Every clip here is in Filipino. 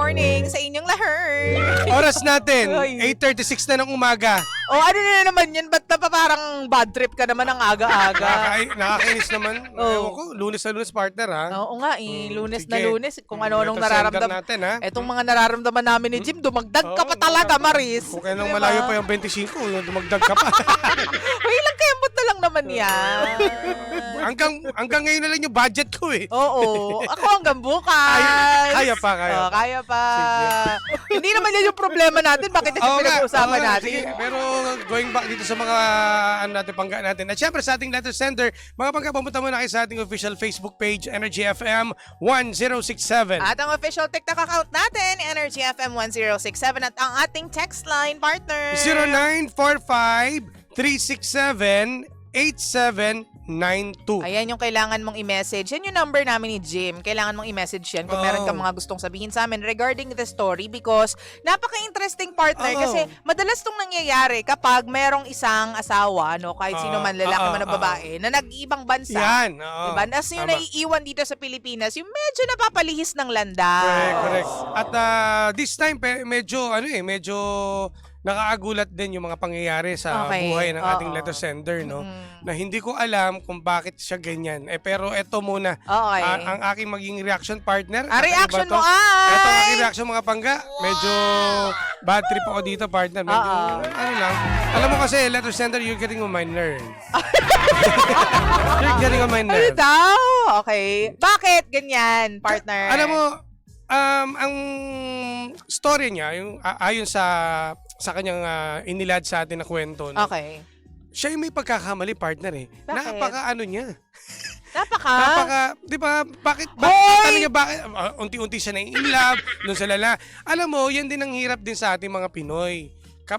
morning sa inyong lahat. Oras natin, Ay. 8:36 na ng umaga. O ano na naman yan? Ba't na pa parang bad trip ka naman ang aga-aga? Nakakainis naman. Oh. Ewan ko, lunes na lunes partner ha. Oo nga lunes Sige. na lunes. Kung ano-anong Letter sender nararamdaman. natin ha. Etong mga nararamdaman namin ni Jim, dumagdag ka pa Oo, talaga, Maris. Kung kailang Diba? malayo pa yung 25, dumagdag ka pa. Uy, lang kayambot na lang naman yan. hanggang ngayon na lang yung budget ko eh. Oo. Ako hanggang bukas. Kaya pa. Oh, kaya pa. Hindi naman yan yung problema natin. Bakit ito Oo nga, pinag-uusapan oo nga, natin? sige. Pero going back dito sa mga pangga natin. At syempre sa ating letter sender, mga pangga, pumunta muna kayo sa ating official Facebook page, Energy FM 1067. At ang official TikTok account natin, Energy FM 1067. At ang ating text line, partner. 0945-367-8792. Ayan yung kailangan mong i-message. Yan yung number namin ni Jim. Kailangan mong i-message yan kung meron kang mga gustong sabihin sa amin regarding the story because napaka-interesting, partner. Oo. Kasi madalas tong nangyayari kapag merong isang asawa, no, kahit sino man, lalaki man o babae, na nag-iibang bansa. Yan. Oo. Diba? As yung Tama. naiiwan dito sa Pilipinas, yung medyo napapalihis ng landas. Correct. At this time, medyo nakaagulat din yung mga pangyayari sa Okay. buhay ng ating Oo. letter sender, no? Na hindi ko alam kung bakit siya ganyan. Pero eto muna, Okay. ang aking maging reaction partner. Ang reaction mo Ito ang ay... aking reaction mga pangga. Medyo bad trip ako dito, partner. Medyo, ano lang. Alam mo kasi, letter sender, you're getting on my nerves. You're getting on my Ano nerves. daw? Okay. Bakit ganyan, partner? Alam mo, ang story niya, yung ayon sa kanyang inilad sa atin na kwento, no? Okay. Siya yung may pagkakamali, partner eh. Bakit? Napaka-ano niya. Napaka, di ba, bakit Hoy! tanong niya, bakit, unti-unti siya na-in love, dun sa lala. Alam mo, yan din ang hirap din sa ating mga Pinoy.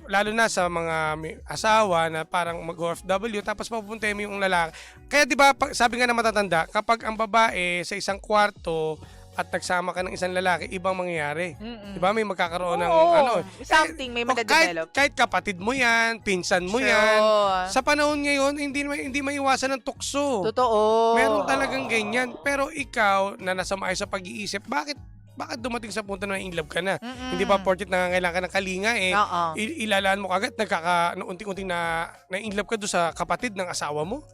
Lalo na sa mga asawa na parang mag-OFW, tapos mapupunta mo yung lalaki. Kaya di ba, sabi nga na matatanda, kapag ang babae sa isang kwarto, at nagsama ka ng isang lalaki, ibang mangyayari. Di ba? May magkakaroon ng Oo, something may madadevelop. Kahit kapatid mo yan, pinsan mo True. yan. Sa panahon ngayon, hindi maiwasan ng tukso. Totoo. Meron talagang ganyan. Pero ikaw, na nasa maayos sa pag-iisip, bakit dumating sa punto na in love ka na? Hindi ba porket nangangailangan ka ng kalinga ilalaan mo kagad, unti-unting na in love ka doon sa kapatid ng asawa mo?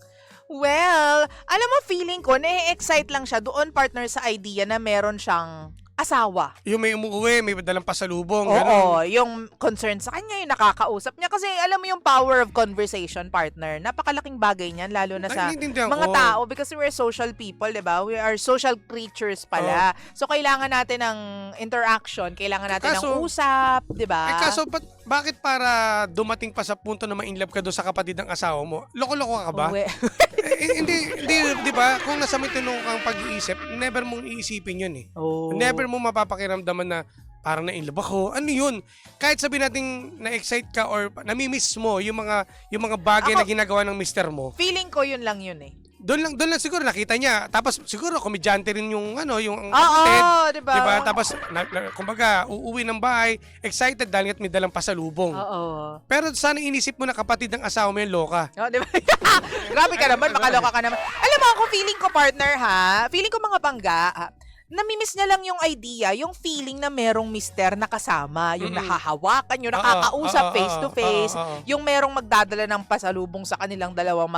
Well, alam mo, feeling ko, na-excite lang siya doon, partner, sa idea na meron siyang asawa. Yung may umuwi, may dalang pasalubong, Oo, ganun. yung concern sa kanya, yung nakakausap niya. Kasi alam mo yung power of conversation, partner. Napakalaking bagay niyan, lalo na sa Naiintindihan mga ko. tao. Because we're social people, di ba? We are social creatures pala. So, kailangan natin ng interaction. Kailangan natin ng usap, di ba? Kaso, bakit para dumating pa sa punto na ma-inlove ka doon sa kapatid ng asawa mo? Loko-loko ka ba? Hindi, di ba? Kung nasa may tinong kang pag-iisip, never mong iisipin yun eh. Never mo mapapakiramdaman na parang na-inlove ako. Ano yun? Kahit sabihin natin na-excite ka or namimiss mo yung mga bagay na ginagawa ng mister mo. Feeling ko yun lang yun eh. Doon lang siguro nakita niya. Tapos siguro komedyante rin yung yung kapatid. Diba? Tapos kumbaga uuwi ng bahay, excited dahil may dalang pasalubong. Oo. Pero sana inisip mo na kapatid ng asawa mo yung loka. Di ba? Grabe ka naman, makaloka ka naman. Alam mo ako, feeling ko, partner, feeling ko mga bangga, namimiss niya lang yung idea, yung feeling na merong mister na kasama, yung nahahawakan, yung nakakausap face to face, yung merong magdadala ng pasalubong sa kanilang dalawang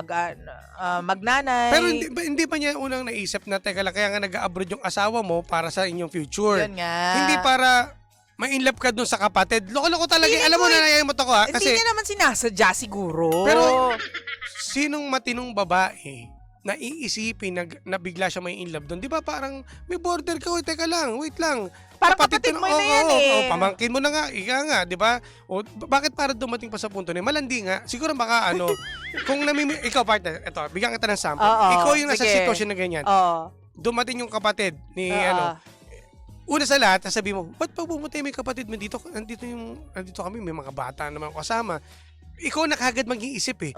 magnanay. Pero hindi pa niya unang naisip na teka lang, kaya nga nag-abroad yung asawa mo para sa inyong future. Yun nga. Hindi para ma-inlove ka dun sa kapatid. Loko-loko talaga. Feeling Alam mo ko na nayayam mo to ko Hindi kasi niya naman sinasadya siguro. pero sinong matinong babae na iisipin na bigla siya may in love doon? Di ba parang may border ka, teka lang, wait lang. Parang kapatid mo na yan pamangkin mo na nga, ika nga, di ba? O bakit para dumating pa sa punto na malandi nga? Siguro baka kung ikaw partner, eto, bigyan kita ng sample. Ikaw yung nasa sitwasyon na ganyan. Dumating yung kapatid ni una sa lahat, sabi mo, ba't pag pumunta yung may kapatid mo dito? Nandito kami, may mga bata naman kasama. Ikaw na kagad mag-iisip eh.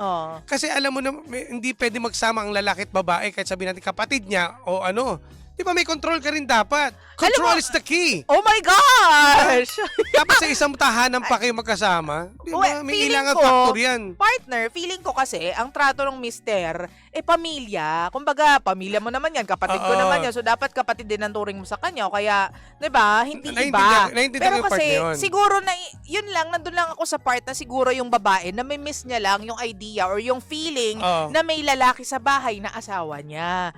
Kasi alam mo na hindi pwede magsama ang lalaki at babae kahit sabihin natin kapatid niya o ano. Di ba may control ka rin dapat? Control is the key. Oh my gosh! Tapos sa isang tahanan pa kayo magkasama, di ba? May feeling ilangan ko, factor yan. Partner, feeling ko kasi, ang trato ng mister pamilya. Kumbaga, pamilya mo naman yan, kapatid ko naman yan. So, dapat kapatid din ang turing mo sa kanya. O kaya, di ba, hindi iba. Pero kasi, siguro na, yun lang, nandun lang ako sa part na siguro yung babae, na may miss niya lang yung idea or yung feeling na may lalaki sa bahay na asawa niya.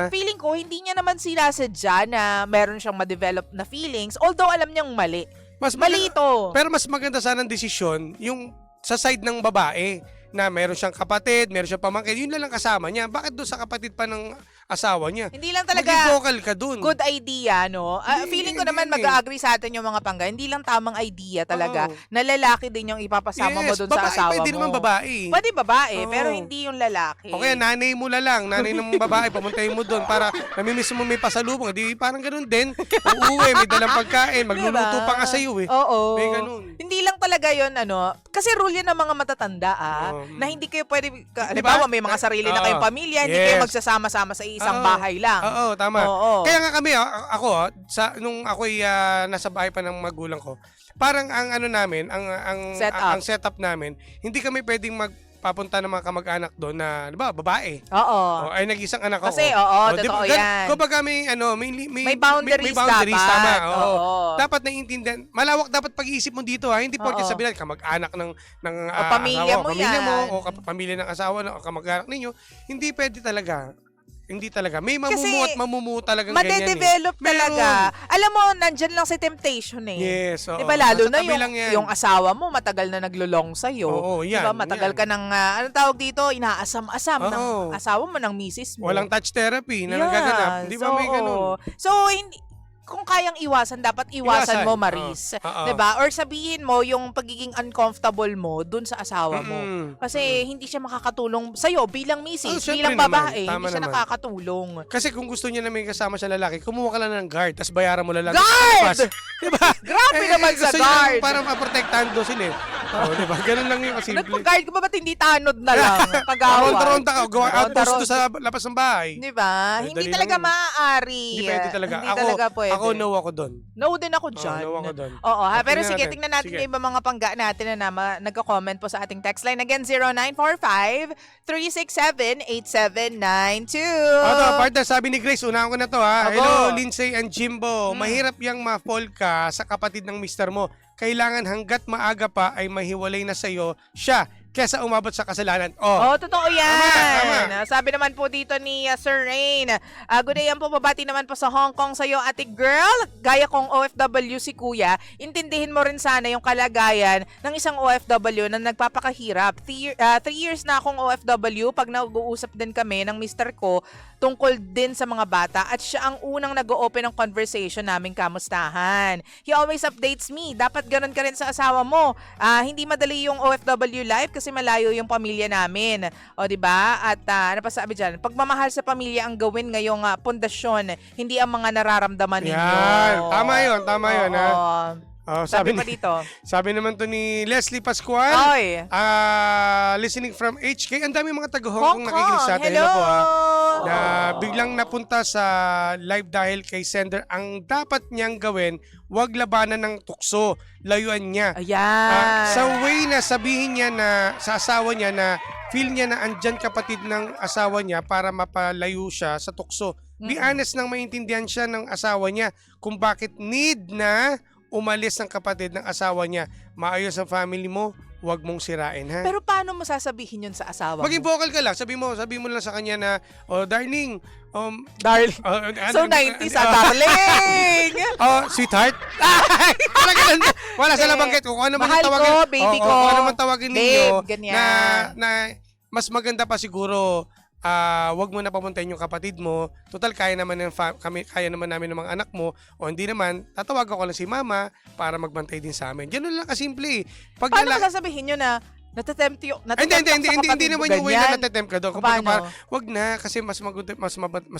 Feeling ko, hindi niya naman sinasadya na meron siyang ma-develop na feelings. Although, alam niyang mali. Mali ito. Pero mas maganda sana ang desisyon, yung sa side ng babae, na meron siyang kapatid, meron siyang pamangkin, yun lang kasama niya. Bakit doon sa kapatid pa ng asawa niya? Hindi lang talaga maging vocal ka doon. Good idea, no? Feeling ko naman mag-agree sa atin yung mga pangga. Hindi lang tamang idea talaga na lalaki din yung ipapasama mo doon sa asawa mo. Pwede naman babae. Pwede babae, pero hindi yung lalaki. O kaya nanay mo lang, nanay ng babae, pamuntahin mo doon para namimiss mo may pasalubong. Di parang ganun din. Uuwi, may dalang pagkain, magluluto pa nga sa'yo eh. Oo. May ganun. Hindi lang talaga yun, kasi rule yan ng mga matatanda, na hindi kayo pwede, halimbawa may mga sarili na kayong pamilya, hindi kayo magsasama-sama sa isang bahay lang. Oo, tama. Kaya nga kami, nung ako'y nasa bahay pa ng magulang ko, parang ang namin, ang setup namin, hindi kami pwedeng papunta ng mga kamag-anak doon na, di ba, babae. Oo. Ay, nag-isang anak ako. Kasi, totoo yan. Kumbaga may boundaries tama. Oo. Dapat naiintindihan. Malawak dapat pag-iisip mo dito, ha? Hindi porke sabihin, kamag-anak ng pamilya asawa, mo pamilya yan. mo, o pamilya ng asawa, o kamag-anak ninyo. Hindi pwede talaga. Hindi talaga. May mamumuo talagang ganyan madedevelop talaga. Alam mo, nandyan lang si temptation eh. Yes, oo. Diba, lalo na yung asawa mo, matagal na naglulong sa'yo. Oo, yan. Diba, matagal ka ng, anong tawag dito, inaasam-asam ng asawa mo, ng misis mo. Walang touch therapy na nagaganap. Di ba may ganun? So, kung kayang iwasan, dapat iwasan mo, Maris. Diba? Or sabihin mo yung pagiging uncomfortable mo dun sa asawa mo. Kasi hindi siya makakatulong sa'yo bilang misis, bilang babae. Hindi siya nakakatulong. Kasi kung gusto niya na may kasama siya lalaki, kumuha ka lang ng guard, tapos bayaran mo lang. Guard! Diba? Grabe naman sa guard! Para maprotektahan doon sila eh. Diba? Ganun lang yung kasimple. Nagpa-guard ka ba ba't hindi tanod na lang? Pagawa. Ronda-ronda ka, outpost doon sa labas ng bahay. Diba? Hindi talaga maaari. Hindi pwede talaga. Hindi talaga pwede. Ako no ako doon. No din ako dyan. No ako doon. Oo ha. Pero sige, tingnan natin yung iba mga pangga natin na nagko-comment po sa ating text line. Again, 0945-367-8792. Partner, sabi ni Grace, unahan ko na to ha. Hello, Lindsay and Jimbo. Mahirap yang ma-fall ka sa kapatid ng mister mo. Kailangan hanggat maaga pa ay mahiwalay na sa'yo siya kesa umabot sa kasalanan. Totoo yan. Tama. Sabi naman po dito ni Sir Rain, good day po, babati naman po sa Hong Kong sa'yo, ate girl. Gaya kong OFW si Kuya, intindihin mo rin sana yung kalagayan ng isang OFW na nagpapakahirap. 3 years na akong OFW, pag nag-uusap din kami ng mister ko tungkol din sa mga bata at siya ang unang nag-o-open ng conversation naming kamustahan. He always updates me. Dapat ganun ka rin sa asawa mo. Hindi madali yung OFW life kasi malayo yung pamilya namin. O, diba? At ano pa sabi dyan? Pagmamahal sa pamilya ang gawin ngayong pundasyon, hindi ang mga nararamdaman ninyo. Yan. Tama yun, ha? Sabi pa dito. Sabi naman to ni Leslie Pascual. Listening from HK. Ang dami mga taga-Hong Kong nakikinig sa atin. Hello! Po, na biglang napunta sa live dahil kay sender. Ang dapat niyang gawin, wag labanan ng tukso. Layuan niya. Ayan. Sa way na sabihin niya na sa asawa niya na feel niya na andyan kapatid ng asawa niya para mapalayo siya sa tukso. Be honest nang maintindihan siya ng asawa niya kung bakit need na umalis ng kapatid ng asawa niya. Maayos ang family mo, huwag mong sirain, ha? Pero paano mo sasabihin yun sa asawa Maging mo? vocal ka lang. Sabi mo lang sa kanya na, darling, darling. So 90s, darling! Sweetheart? Wala sa labanggit. Kung ano man mahal tawagin, ko, baby ko. Kung ano man tawagin ninyo, ganyan. na mas maganda pa siguro, wag mo na papuntahin yung kapatid mo. Total, kaya naman namin ng mga anak mo. O hindi naman, tatawagan ko lang si mama para magbantay din sa amin. Ganun lang kasimple. Paano masasabihin nyo na natatempt yung hindi naman yung way na natatempt ka doon. Paano? Wag na kasi mas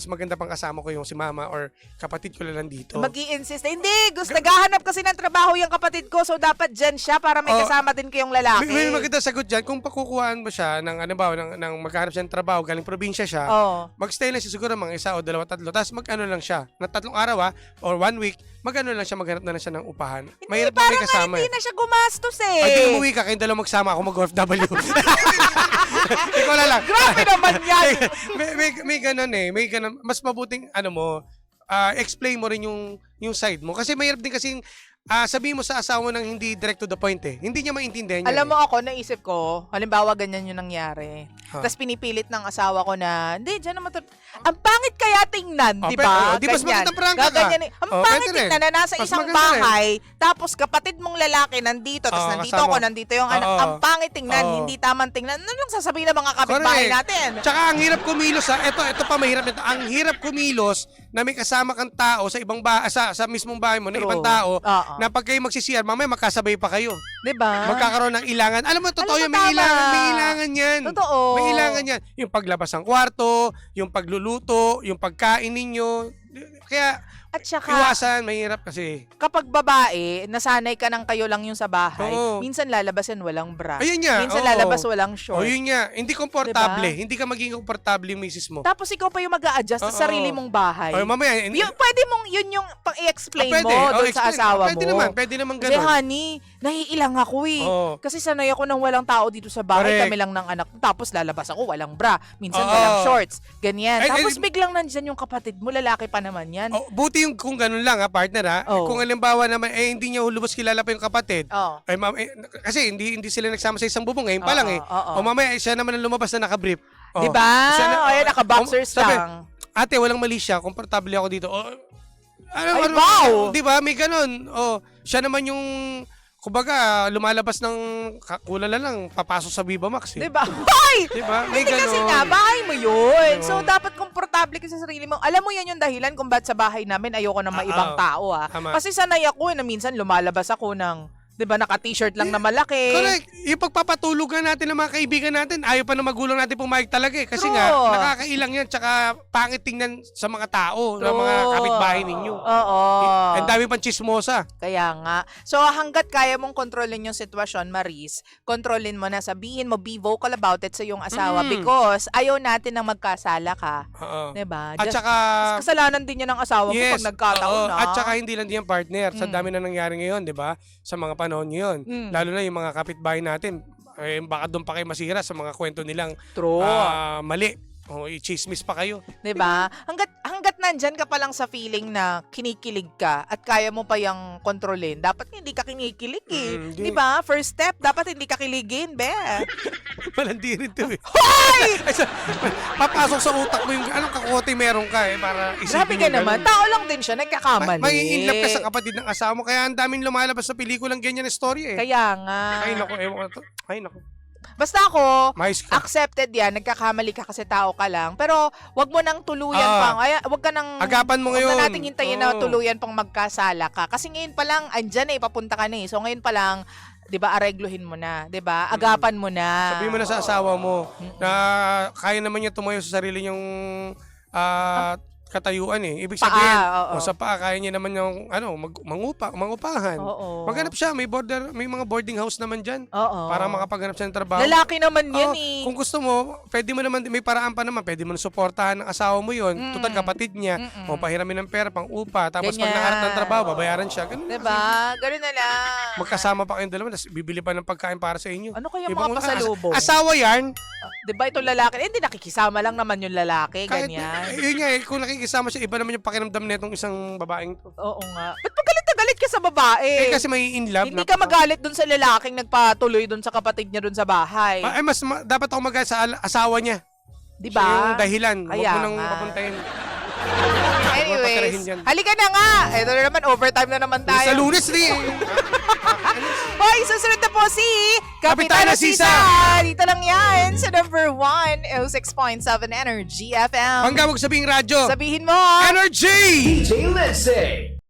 maganda pang kasama ko yung si mama or kapatid ko lang dito. Mag-i-insist. Hindi, naghahanap kasi ng trabaho yung kapatid ko, so dapat dyan siya para may kasama din kayong lalaki. May maganda sagot dyan. Kung pakukuhaan mo siya ng ng maghanap siya ng trabaho, galing probinsya siya, magstay lang siya siguro mga 1 o 2, 3. Tapos mag-ano lang siya, na 3 araw or 1 week, mag-ano lang siya, maghanap na lang siya ng upahan. Hindi, parang hindi na siya gumastos eh. Ay, di umuwi ka, kayong dalawa magsama, ako mag-OFW. Ikaw na lang. Grabe naman yan! may ganun eh. May ganun. Mas mabuting, explain mo rin yung side mo. Kasi mahirap din kasing sabihin mo sa asawa mo nang hindi direct to the point eh. Hindi niya maintindihan yan. Alam mo ako, naisip ko, halimbawa ganyan yung nangyari. Tapos pinipilit ng asawa ko na, hindi, dyan naman ang pangit kaya tingnan, di ba? Di mas magandang prangka ka. Ang pangit tingnan na nasa Mas isang maganda bahay, tapos kapatid mong lalaki nandito, tapos nandito kasama. ako, nandito yung anak. Ang pangit tingnan, hindi tamang tingnan. Ano lang sasabihin ng mga kapitbahay natin? Tsaka ang hirap kumilos ito pa mahirap nito. Ang hirap kumilos na may kasama kang tao sa ibang bahay, sa mismong bahay mo, na ibang tao, na pag kayo magsisiyar, mamaya magkasabay pa kayo. Diba? Magkakaroon ng ilangan. Alam mo, totoo yun, may ilangan yan. Totoo. May ilangan yan. Yung paglabas ng kwarto, yung pagluluto, yung pagkain ninyo. Kaya, at saka, iwasan, mahirap kasi. kapag babae, nasanay ka ng kayo lang yung sa bahay, Oo. minsan lalabasin walang bra. Ayun nga. Minsan oo. lalabas walang short. Yun nga. Hindi komportable. Diba? Hindi ka maging komportable yung misis mo. Tapos ikaw pa yung mag-a-adjust sa Oo. sarili mong bahay. Mamaya, Pwede mong yun yung pang-i-explain pwede. mo doon sa Explain. asawa Pwede mo. Pwede naman Kasi ganun. honey, naiilang ako eh. Oo. Kasi sanay ako nang walang tao dito sa bahay, Correct. kami lang ng anak ko. Tapos lalabas ako, walang bra. Minsan Oo. walang shorts. Ganyan. Ay, Tapos biglang nandyan yung kapatid mo, lalaki pa naman yan. Buti yung kung ganun lang partner Oo. Kung halimbawa naman hindi niya lubos kilala pa yung kapatid. Oh. Kasi hindi sila nagsama sa isang bubong ngayon pa lang eh. Oo. O mamaya siya naman ang lumabas na nakabrief. Oh. Diba? Ayan, naka-boxers sabi, lang. Ate, walang mali siya. Komportable ako dito. Ay, wow! Di ba? May ganun. Siya naman yung kumbaga, lumalabas ng kulala lang, papasok sa Viva Max eh. Diba? Ay! Diba? May Hindi kasi ganun. nga, bahay mo yun. Oo. So, dapat komportable ka sa sarili mo. Alam mo yan yung dahilan kung ba't sa bahay namin ayoko ng maibang tao Tama. Kasi sanay ako na minsan lumalabas ako ng, di ba, naka-t-shirt lang na malaki. Correct. Yung pagpapatulugan natin ng mga kaibigan natin, ayaw pa ng magulang natin pumayag talaga eh. Kasi True. nga, nakakailang yan, tsaka pangit tingnan sa mga tao, ng mga kapitbahay ninyo. Oo. Ang dami pang chismosa. Kaya nga. So, hanggat kaya mong kontrolin yung sitwasyon, Maris, kontrolin mo na, sabihin mo, be vocal about it sa iyong asawa because ayaw natin nang magkasala ka. Oo. Diba? At Just, saka, kasalanan din yan ng asawa mo pag nagkataon na. At saka hindi lang din yung partner. Sa dami na nangyari ngayon, di ba? Sa mga panahon ngayon. Lalo na yung mga kapitbahay natin, baka doon pa kayo masira sa mga kwento nilang True. mali. I-chismis pa kayo. 'Di ba? Hanggat nandyan ka pa lang sa feeling na kinikilig ka at kaya mo pa yung kontrolin, dapat hindi ka kinikilig eh. 'Di ba? First step, dapat hindi ka kiligin, be. Malandi rin to eh. Hoy! Papasok sa utak mo yung anong kakote meron ka eh para isipin. Grabe ka naman. Tao lang din siya, nagkakamali. May in love ka sa kapatid ng asawa mo kaya ang daming lumalabas sa pelikulang ganyan na story eh. Kaya nga. Ay naku, ewan ko to. Ay naku. Basta ako, Mais ka. accepted yan, nagkakamali ka kasi tao ka lang. Pero wag mo nang tuluyan pang, wag ka nang, agapan mo ngayon. Wag na nating hintayin na tuluyan pang magkasala ka. Kasi ngayon pa lang, andyan eh, papunta ka na eh. So ngayon pa lang, 'di ba, aregluhin mo na, 'di ba? Agapan mo na. Sabihin mo na sa asawa mo na kaya naman niya tumayo sa sarili niyang katayuan eh. Ibig sabihin, sa paa kaya niya naman yung mangupahan. Oo. Maghanap siya, may mga boarding house naman diyan. Oo. Para makapaghanap siya ng trabaho. Lalaki naman yan eh. Kung gusto mo, pwede mo naman, may paraan pa naman, pwede mo na suportahan ng asawa mo yun. Total kapatid niya, o pahiramin ng pera, pang upa, tapos pag nakahanap ng trabaho, babayaran siya. Ganun. Diba? Ganun na lang. Magkasama pa kayong dalawa, tapos bibili pa ng pagkain para sa inyo. Ano kaya mga pasalubong? Asawa yan. Diba itong lalaki? Hindi, nakikisama lang naman yung lalaki, Kahit, ganyan. yun nga, kung nakikisama siya, iba naman yung pakiramdam na itong isang babaeng to. Oo nga. Ba't magalit na galit ka sa babae? Kasi may in love. Hindi ka magalit dun sa lalaking nagpatuloy dun sa kapatid niya dun sa bahay. Dapat ako magalit sa asawa niya. Diba? Siya yung dahilan. Huwag Kaya mo nang nga. papuntahin. Anyways, halika na nga. Ito na naman, overtime na naman tayo. Sa Lunes rin. Hoy, susunod na po si Kapitana Kapitana Sisa. Sisa. Dito lang yan sa number 1, 06.7 Energy FM. Hanggang huwag sabihing radyo. Sabihin mo. Energy! DJ Lindsay.